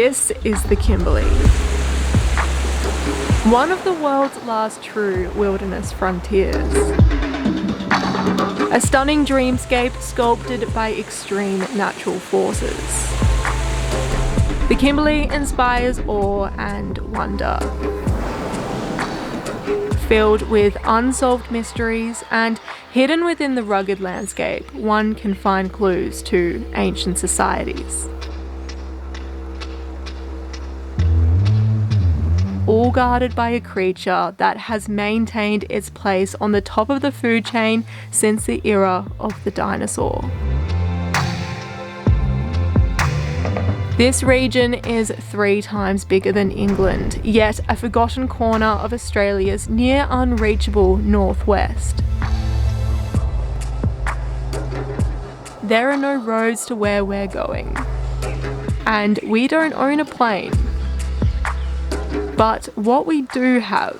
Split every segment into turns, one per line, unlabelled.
This is the Kimberley, one of the world's last true wilderness frontiers. A stunning dreamscape sculpted by extreme natural forces. The Kimberley inspires awe and wonder. Filled with unsolved mysteries and hidden within the rugged landscape, one can find clues to ancient societies. All guarded by a creature that has maintained its place on the top of the food chain since the era of the dinosaur. This region is 3 times bigger than England, yet a forgotten corner of Australia's near unreachable northwest. There are no roads to where we're going, and we don't own a plane. But what we do have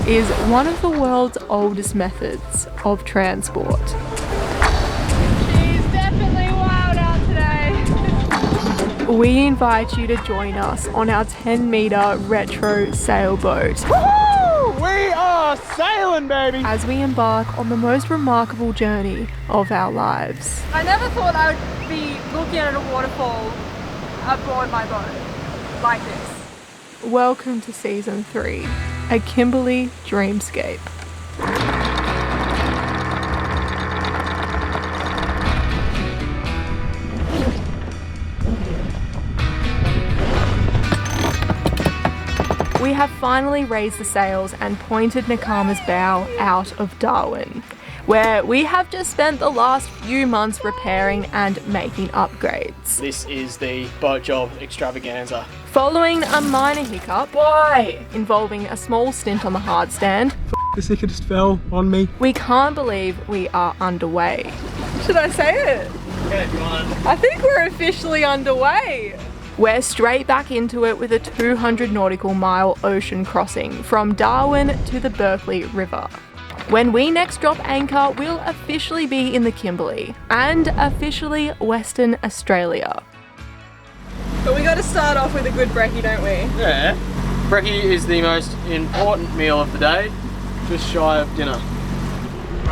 is one of the world's oldest methods of transport.
She's definitely wild out today.
We invite you to join us on our 10-metre retro sailboat.
Woohoo! We are sailing, baby!
As we embark on the most remarkable journey of our lives.
I never thought I would be looking at a waterfall aboard my boat like this.
Welcome to Season 3, a Kimberley dreamscape. We have finally raised the sails and pointed Nakama's bow out of Darwin, where we have just spent the last few months repairing and making upgrades.
This is the boat job extravaganza.
Following a minor hiccup, involving a small stint on the hard stand,
The sticker just fell on me.
we can't believe we are underway. Should I say it?
Okay, if you want.
I think we're officially underway. We're straight back into it with a 200 nautical mile ocean crossing from Darwin to the Berkeley River. When we next drop anchor, we'll officially be in the Kimberley and officially Western Australia.
But we got to start off with a good brekkie, don't we?
Yeah. Brekkie is the most important meal of the day, just shy of dinner.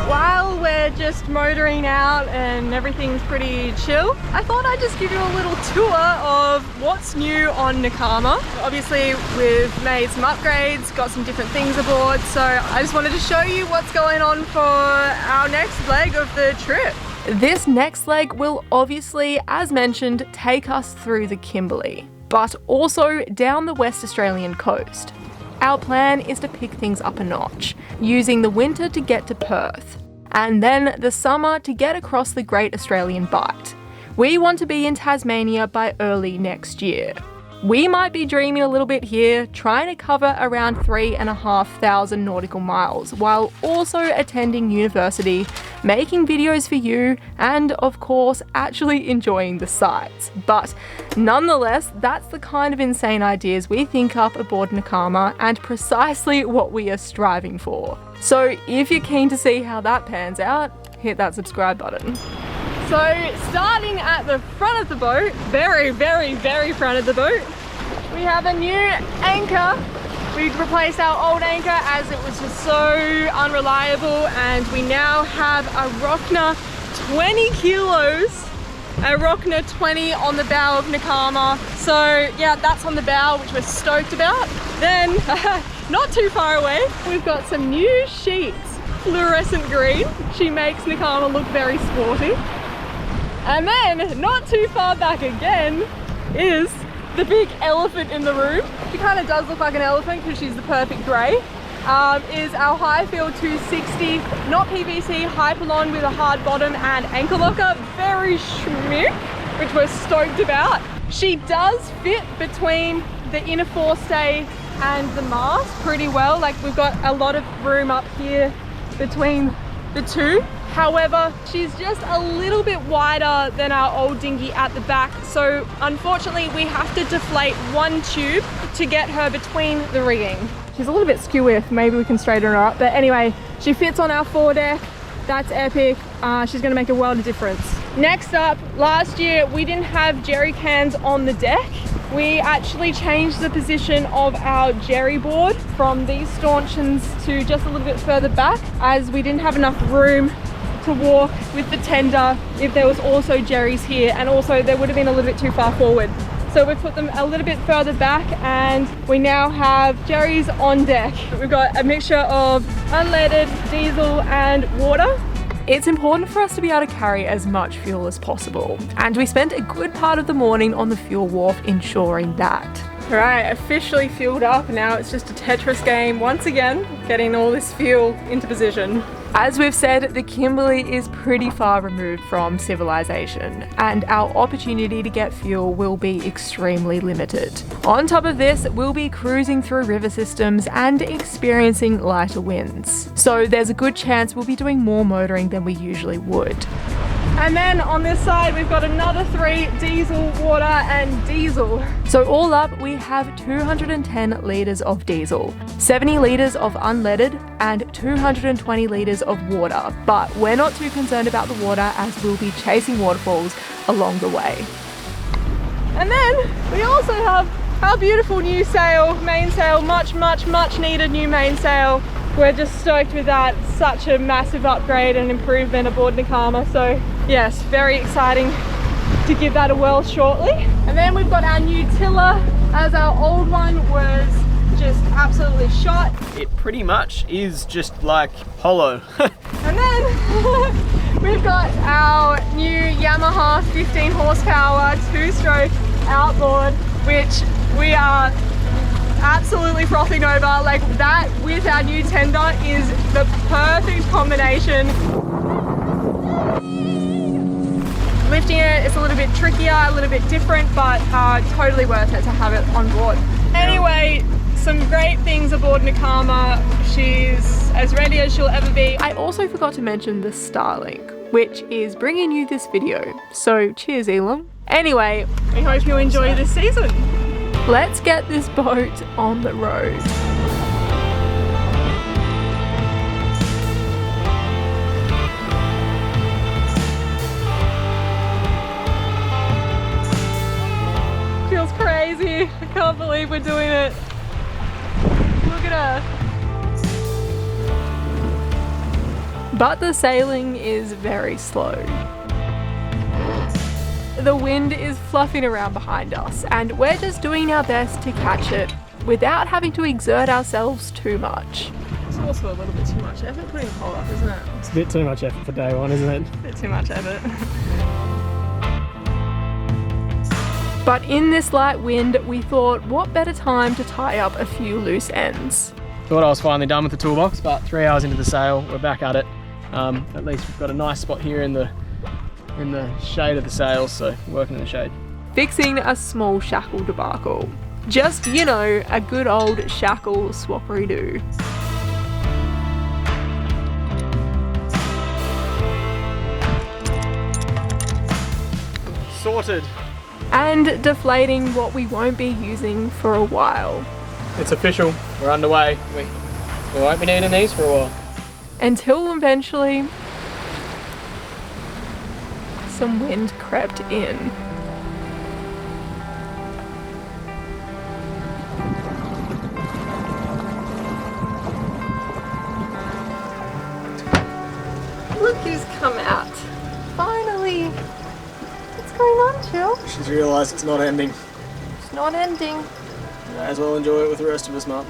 While we're just motoring out and everything's pretty chill, I thought I'd just give you a little tour of what's new on Nakama. Obviously, we've made some upgrades, got some different things aboard, so I just wanted to show you what's going on for our next leg of the trip.
This next leg will obviously, as mentioned, take us through the Kimberley, but also down the West Australian coast. Our plan is to pick things up a notch, using the winter to get to Perth, and then the summer to get across the Great Australian Bight. We want to be in Tasmania by early next year. We might be dreaming a little bit here, trying to cover around 3,500 nautical miles, while also attending university, making videos for you, and of course, actually enjoying the sights. But nonetheless, that's the kind of insane ideas we think up aboard Nakama, and precisely what we are striving for. So if you're keen to see how that pans out, hit that subscribe button.
So starting at the front of the boat, very, very, very front of the boat, we have a new anchor. We replaced our old anchor as it was just so unreliable, and we now have a Rockner 20 kilos, a Rockner 20 on the bow of Nakama. So yeah, that's on the bow, which we're stoked about. Then, not too far away, we've got some new sheets, fluorescent green. She makes Nakama look very sporty. And then, not too far back again, is the big elephant in the room. She kind of does look like an elephant because she's the perfect grey. Is our Highfield 260, not PVC, Hyperlon with a hard bottom and anchor locker. Very schmick, which we're stoked about. She does fit between the inner forestay and the mast pretty well. Like, we've got a lot of room up here between the two. However, she's just a little bit wider than our old dinghy at the back, so unfortunately we have to deflate one tube to get her between the rigging. She's a little bit skew-with, maybe we can straighten her up, but anyway, she fits on our foredeck. That's epic. She's gonna make a world of difference. Next up, last year we didn't have jerry cans on the deck. We actually changed the position of our jerry board from these stanchions to just a little bit further back, as we didn't have enough room to walk with the tender if there was also jerrys here, and also they would have been a little bit too far forward. So we put them a little bit further back, and we now have jerrys on deck. We've got a mixture of unleaded, diesel and water.
It's important for us to be able to carry as much fuel as possible, and we spent a good part of the morning on the fuel wharf ensuring that.
All right, officially fueled up. Now it's just a Tetris game once again, getting all this fuel into position.
As we've said, the Kimberley is pretty far removed from civilization, and our opportunity to get fuel will be extremely limited. On top of this, we'll be cruising through river systems and experiencing lighter winds. So there's a good chance we'll be doing more motoring than we usually would.
And then on this side, we've got another 3, diesel, water and diesel.
So all up, we have 210 litres of diesel, 70 litres of unleaded and 220 litres of water. But we're not too concerned about the water, as we'll be chasing waterfalls along the way.
And then we also have our beautiful new sail, mainsail, much needed new mainsail. We're just stoked with that. Such a massive upgrade and improvement aboard Nakama. So yes, very exciting to give that a whirl shortly. And then we've got our new tiller, as our old one was just absolutely shot.
It pretty much is just like hollow.
And then we've got our new Yamaha 15 horsepower 2-stroke outboard, which we are absolutely frothing over. Like, that with our new tender is the perfect combination. Lifting it is a little bit trickier, a little bit different, but totally worth it to have it on board. Anyway, some great things aboard Nakama. She's as ready as she'll ever be.
I also forgot to mention the Starlink, which is bringing you this video. So cheers, Elam. Anyway,
we hope you enjoy this season.
Let's get this boat on the road.
Feels crazy. I can't believe we're doing it. Look at her.
But the sailing is very slow. The wind is fluffing around behind us, and we're just doing our best to catch it without having to exert ourselves too much.
It's also a little bit too much effort putting the pole up, isn't it?
It's a bit too much effort for day one, isn't it?
A bit too much effort.
But in this light wind, we thought, what better time to tie up a few loose ends?
Thought I was finally done with the toolbox, but 3 hours into the sail, we're back at it. At least we've got a nice spot here in the shade of the sails, so working in the shade.
Fixing a small shackle debacle. Just, you know, a good old shackle swappery-doo.
Sorted.
And deflating what we won't be using for a while.
It's official, we're underway. We won't be needing these for a while.
Until eventually some wind crept in.
Look who's come out. Finally. What's going on, Jill?
She's realised it's not ending.
It's not ending.
May as well enjoy it with the rest of us, Mark.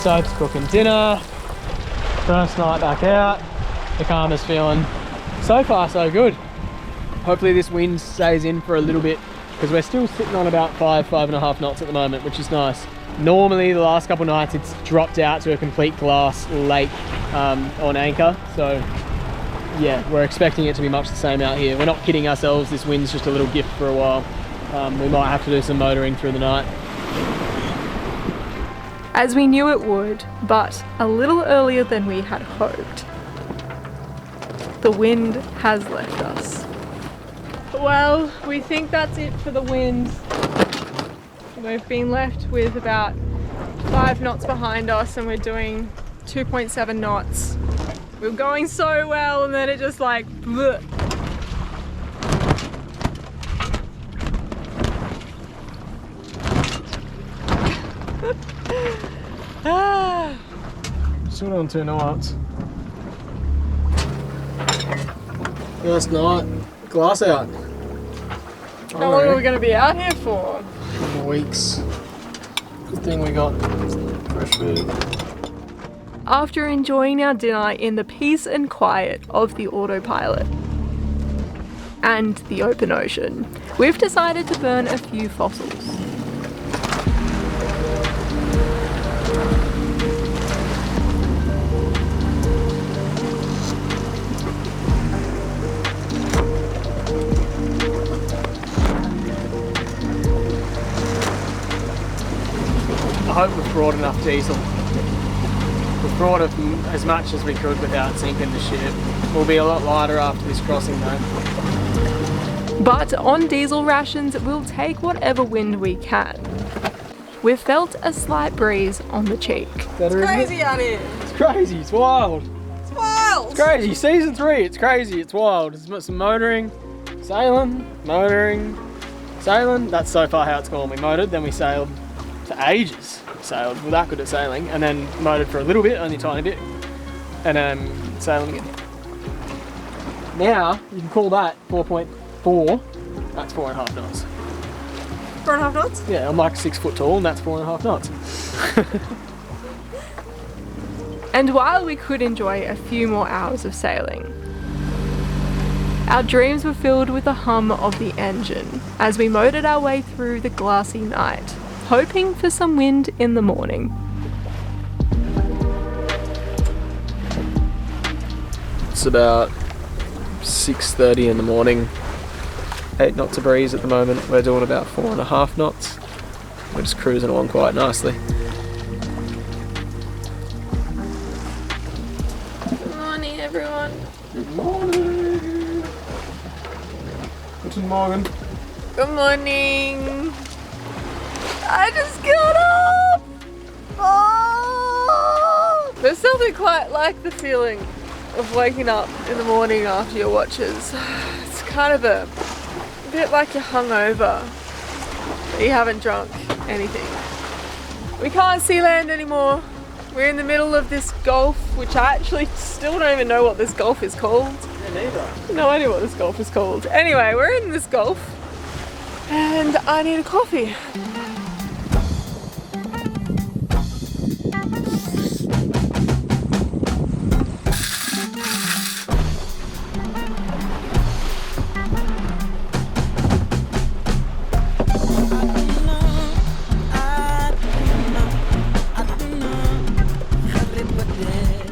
Soap's cooking dinner, first night back out. Nakama's feeling so far so good. Hopefully this wind stays in for a little bit, because we're still sitting on about 5.5 knots at the moment, which is nice. Normally the last couple nights it's dropped out to a complete glass lake on anchor, so yeah, we're expecting it to be much the same out here. We're not kidding ourselves, this wind's just a little gift for a while. We might have to do some motoring through the night.
As we knew it would, but a little earlier than we had hoped. The wind has left us.
Well, we think that's it for the wind. We've been left with about 5 knots behind us and we're doing 2.7 knots. We were going so well and then it just like bleh.
Still on 2 knots. Last night, glass out.
How long are we going to be out here for?
Weeks. Good thing we got fresh food.
After enjoying our dinner in the peace and quiet of the autopilot and the open ocean, we've decided to burn a few fossils.
I hope we've brought enough diesel. We've brought as much as we could without sinking the ship. We'll be a lot lighter after this crossing though.
But on diesel rations, we'll take whatever wind we can. We've felt a slight breeze on the cheek.
Better, isn't it?
Crazy out here.
It's crazy, it's wild.
It's wild.
It's crazy, season 3, it's crazy, it's wild. There's some motoring, sailing, motoring, sailing. That's so far how it's gone. We motored, then we sailed for ages. Sailed, we're that good at sailing, and then motored for a little bit, only a tiny bit, and sailing again. Now, you can call that 4.4, that's 4.5 knots.
4.5 knots?
Yeah, I'm like 6 foot tall and that's 4.5 knots.
And while we could enjoy a few more hours of sailing, our dreams were filled with the hum of the engine as we motored our way through the glassy night, hoping for some wind in the morning.
It's about 6:30 in the morning. 8 knots of breeze at the moment. We're doing about 4.5 knots. We're just cruising along quite nicely.
Good morning, everyone.
Good morning. Guten Morgen.
Good morning. I just got up. Oh! There's something quite like the feeling of waking up in the morning after your watches. It's kind of a bit like you're hungover, but you haven't drunk anything. We can't see land anymore. We're in the middle of this gulf, which I actually still don't even know what this gulf is called.
Yeah, neither.
No idea what this gulf is called. Anyway, we're in this gulf and I need a coffee.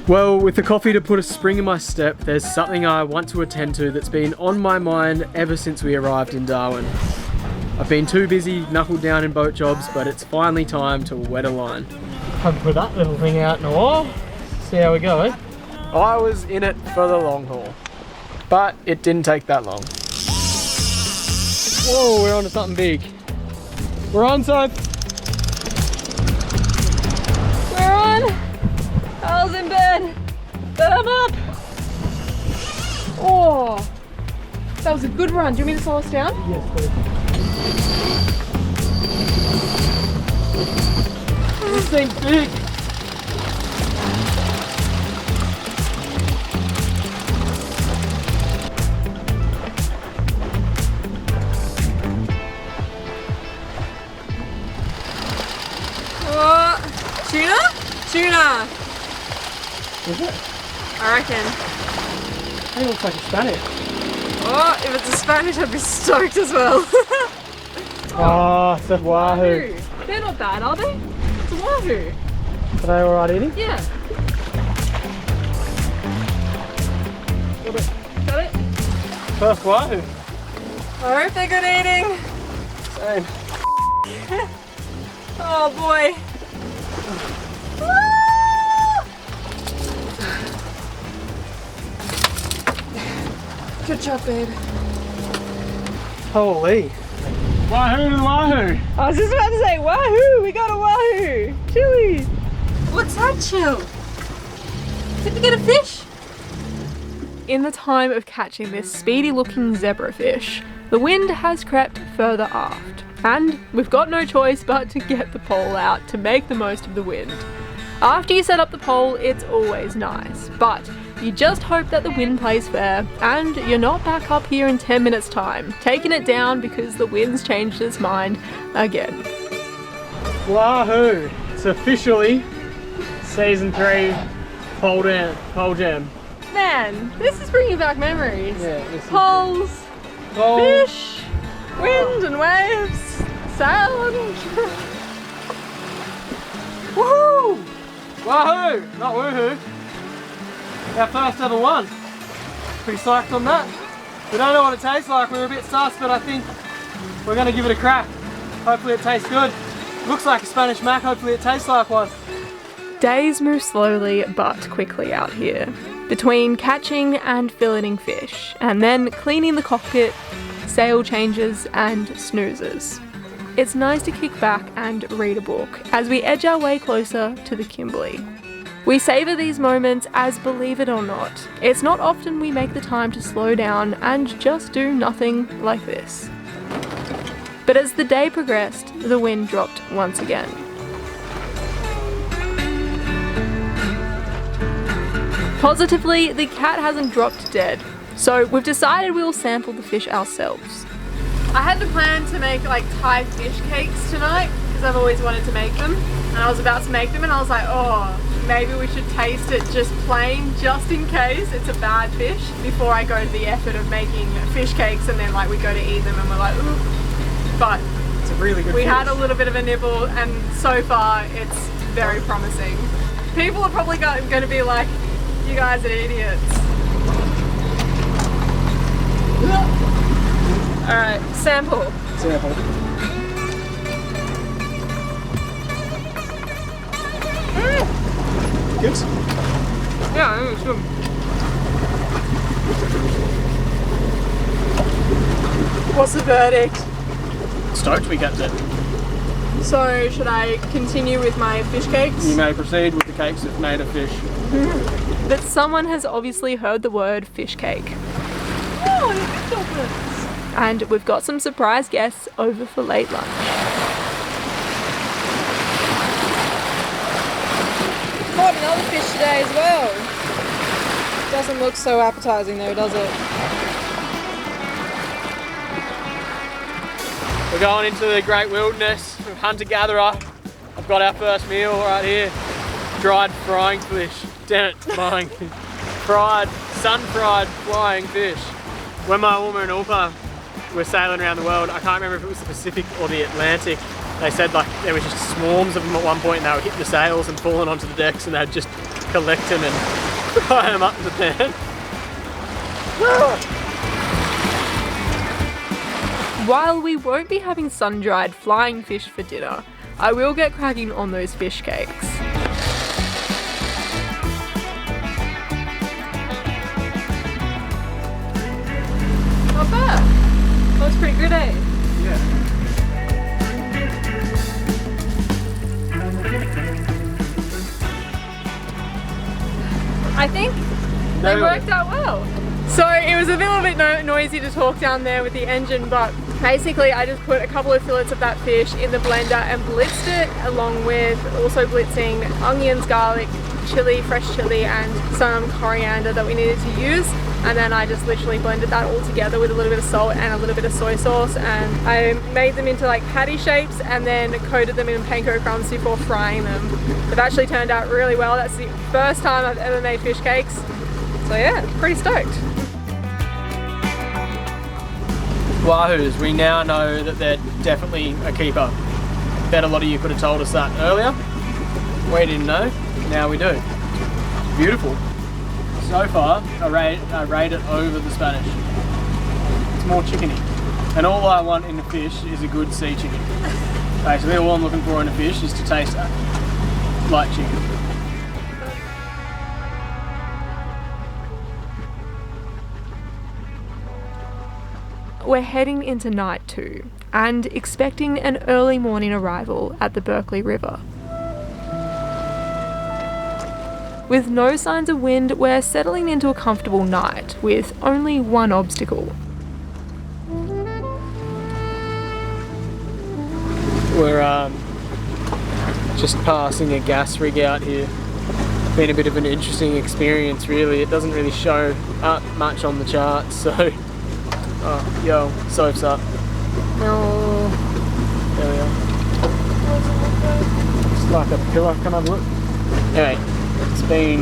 Well, with the coffee to put a spring in my step, there's something I want to attend to that's been on my mind ever since we arrived in Darwin. I've been too busy knuckled down in boat jobs, but it's finally time to wet a line. Haven't put that little thing out in a while. See how we go, eh? I was in it for the long haul, but it didn't take that long. Whoa, we're onto something big. We're on, Soph.
We're on. Al's in bed, but I'm up. Oh, that was a good run. Do you want me to slow us down?
Yes, please. This thing's big.
Oh, tuna? Tuna.
Is it?
I reckon.
It looks like a Spanish.
Oh, if it's a Spanish, I'd be stoked as well.
Oh, it's a wahoo.
They're not bad, are they? It's a wahoo.
Are they alright eating?
Yeah. Got it?
First wahoo.
I hope they're good eating.
Same.
Oh boy. Good job, babe.
Holy. Wahoo, wahoo.
I was just about to say, wahoo, we got a wahoo. Chili.
What's that, Chill? Did we get a fish?
In the time of catching this speedy looking zebrafish, the wind has crept further aft, and we've got no choice but to get the pole out to make the most of the wind. After you set up the pole, it's always nice, but you just hope that the wind plays fair and you're not back up here in 10 minutes time, taking it down because the wind's changed its mind again.
Wahoo. It's officially season 3 pole jam.
Man, this is bringing back memories.
Yeah, this is
Poles,
pole.
fish, wind and waves, sailing.
Woohoo! Wahoo! Not woohoo. Our first ever one. Pretty psyched on that. We don't know what it tastes like. We were a bit sus, but I think we're going to give it a crack. Hopefully it tastes good. Looks like a Spanish mac. Hopefully it tastes like one.
Days move slowly but quickly out here, between catching and filleting fish, and then cleaning the cockpit, sail changes and snoozes. It's nice to kick back and read a book as we edge our way closer to the Kimberley. We savour these moments as, believe it or not, it's not often we make the time to slow down and just do nothing like this. But as the day progressed, the wind dropped once again. Positively, the cat hasn't dropped dead, so we've decided we'll sample the fish ourselves.
I had the plan to make like Thai fish cakes tonight because I've always wanted to make them, and I was about to make them and I was like, oh, maybe we should taste it just plain, just in case it's a bad fish, before I go to the effort of making fish cakes and then like we go to eat them and we're like, ooh. But
It's a really good
we
fish.
had a little bit of a nibble and so far it's very promising. People are probably going to be like, you guys are idiots. Alright, sample.
Sample. Good?
Yeah, I think it's good. What's the verdict?
Stoked we kept it.
So, should I continue with my fish cakes?
You may proceed with the cakes that made of fish.
But someone has obviously heard the word fish cake,
Oh, they're fish chocolates.
and we've got some surprise guests over for late lunch.
Caught another fish today as well. Doesn't look so appetizing though, does it?
We're going into the great wilderness of hunter-gatherer. I've got our first meal right here. Dried frying fish. Damn it, flying. Fried, sun-fried flying fish. When my Uma and Ulpa were sailing around the world, I can't remember if it was the Pacific or the Atlantic, they said like there was just swarms of them at one point and they would hit the sails and falling onto the decks and they'd just collect them and fry them up in the pan.
While we won't be having sun-dried flying fish for dinner, I will get cracking on those fish cakes.
Not bad. Looks pretty good, eh?
Yeah.
I think they worked out well. So it was a little bit noisy to talk down there with the engine, but basically I just put a couple of fillets of that fish in the blender and blitzed it, along with also blitzing onions, garlic, chili, fresh chili and some coriander that we needed to use. And then I just literally blended that all together with a little bit of salt and a little bit of soy sauce, and I made them into like patty shapes and then coated them in panko crumbs before frying them. They've actually turned out really well. That's the first time I've ever made fish cakes. So yeah, pretty stoked.
Wahoos, we now know that they're definitely a keeper. Bet a lot of you could have told us that earlier. We didn't know, now we do. Beautiful. So far, I rate it over the Spanish. It's more chickeny. And all I want in a fish is a good sea chicken. Basically, all I'm looking for in a fish is to taste like chicken.
We're heading into night 2 and expecting an early morning arrival at the Berkeley River. With no signs of wind, we're settling into a comfortable night with only one obstacle.
We're just passing a gas rig out here. Been a bit of an interesting experience really. It doesn't really show up much on the charts, so oh, yo, soap's up. Oh, there we are. It's like a pillar, can I have a look? Anyway, it's been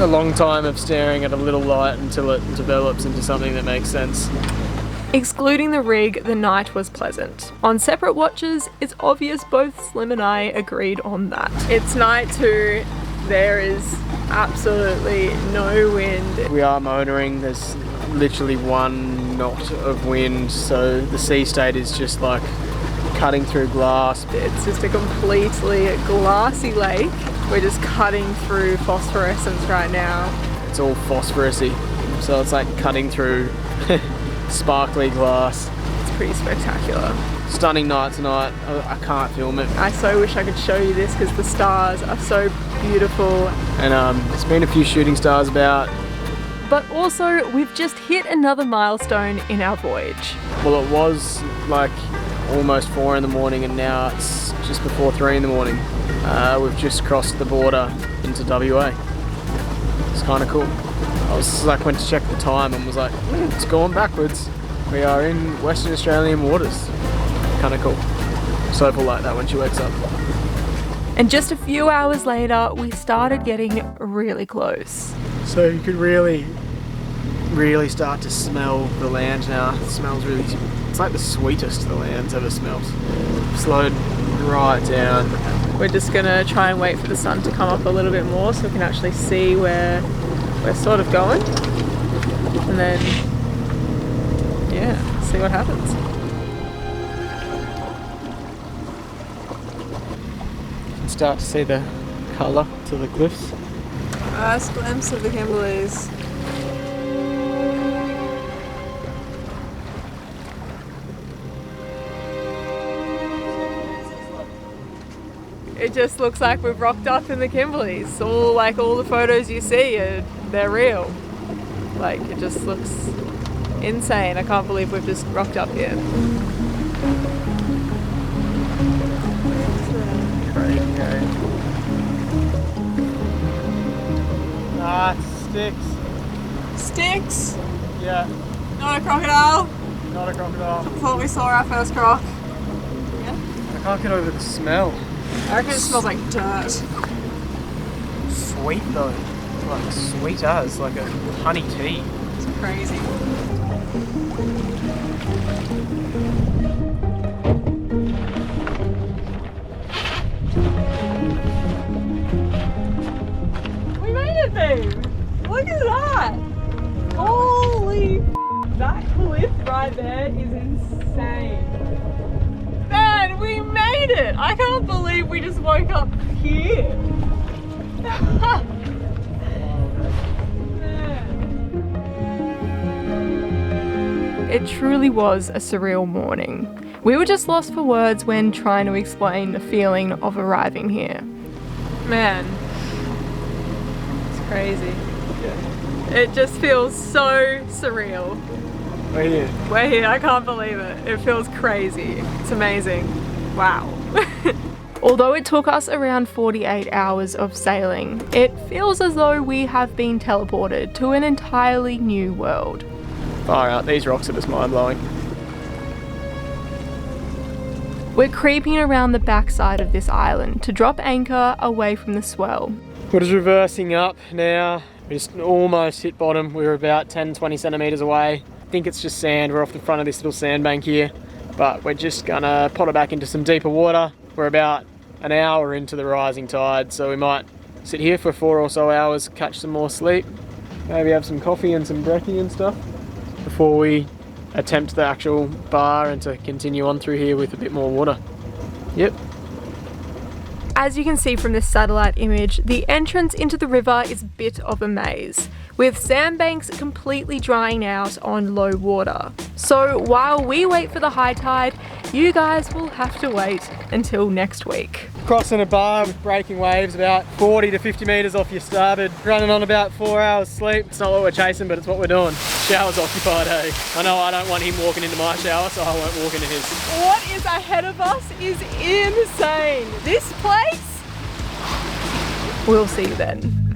a long time of staring at a little light until it develops into something that makes sense.
Excluding the rig, the night was pleasant. On separate watches, it's obvious both Slim and I agreed on that.
It's night 2. There is absolutely no wind.
We are motoring, there's literally 1 knot of wind, so the sea state is just like cutting through glass.
It's just a completely glassy lake. We're just cutting through phosphorescence right now.
It's all phosphoresy, so it's like cutting through sparkly glass.
It's pretty spectacular.
Stunning night tonight. I can't film it.
I so wish I could show you this because the stars are so beautiful.
And there's been a few shooting stars about.
But also, we've just hit another milestone in our voyage.
Well, it was like almost 4 in the morning and now it's just before 3 in the morning. We've just crossed the border into WA. It's kind of cool. I was like, went to check the time and was like, it's going backwards. We are in Western Australian waters. Kind of cool. Sophie will like that when she wakes up.
And just a few hours later, we started getting really close.
So you could really start to smell the land now. It smells really, it's like the sweetest the land's ever smelled. Slowed right down.
We're just gonna try and wait for the sun to come up a little bit more so we can actually see where we're sort of going. And then, yeah, see what happens.
You can start to see the colour to the cliffs.
First glimpse of the Kimberleys. It just looks like we've rocked up in the Kimberleys. All the photos you see they're real. Like, it just looks insane. I can't believe we've just rocked up here.
Crazy, eh? Ah, sticks.
Sticks?
Yeah,
Not a crocodile?
not a crocodile.
Thought we saw our first croc.
I can't get over the smell.
I reckon it smells like dirt.
Sweet though. Like sweet as, like a honey tea.
It's crazy. We made it, babe! Look at that! Holy that cliff right there is insane. Man, we made it! I can't believe we just woke up here.
It truly was a surreal morning. We were just lost for words when trying to explain the feeling of arriving here.
Man, it's crazy. It just feels so surreal.
We're here.
We're here, I can't believe it. It feels crazy. It's amazing. Wow.
Although it took us around 48 hours of sailing, it feels as though we have been teleported to an entirely new world.
Far out, these rocks are just mind-blowing.
We're creeping around the backside of this island to drop anchor away from the swell.
We're just reversing up now. We just almost hit bottom. We were about 10-20 centimetres away. I think it's just sand. We're off the front of this little sandbank here. But we're just gonna pot it back into some deeper water. We're about an hour into the rising tide, so we might sit here for 4 or so hours, catch some more sleep, maybe have some coffee and some brekkie and stuff before we attempt the actual bar and to continue on through here with a bit more water. Yep.
As you can see from this satellite image, the entrance into the river is a bit of a maze, with sandbanks completely drying out on low water. So while we wait for the high tide, you guys will have to wait until next week.
Crossing a bar with breaking waves about 40 to 50 metres off your starboard, running on about 4 hours sleep. It's not what we're chasing, but it's what we're doing. Shower's occupied, eh? I know I don't want him walking into my shower, so I won't walk into his.
What is ahead of us is insane. This place?
We'll see you then.